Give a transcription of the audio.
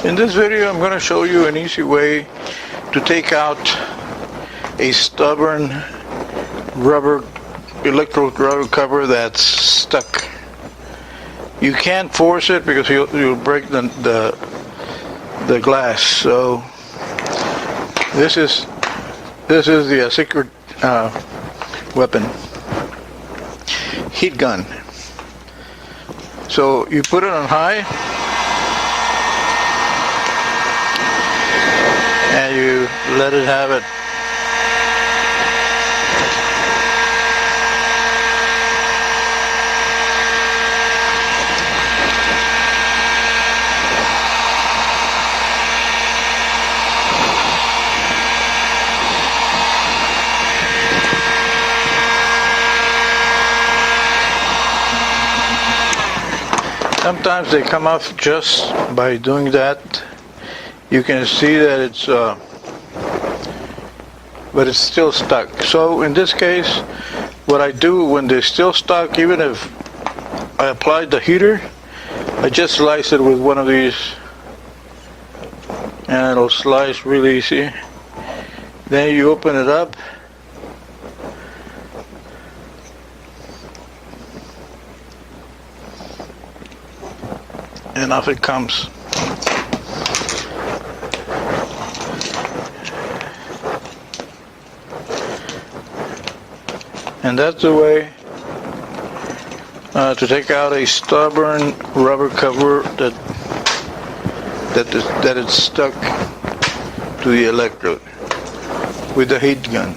In this video, I'm going to show you an easy way to take out a stubborn electrode rubber cover that's stuck. You can't force it because you'll break the glass. So this is the secret weapon, heat gun. So you put it on high and you let it have it. Sometimes they come off just by doing that. You can see that it's but it's still stuck. So in this case, what I do when they're still stuck, even if I applied the heater, I just slice it with one of these and it'll slice really easy. Then you open it up and off it comes. And that's the way to take out a stubborn rubber cover that is stuck to the electrode with the heat gun.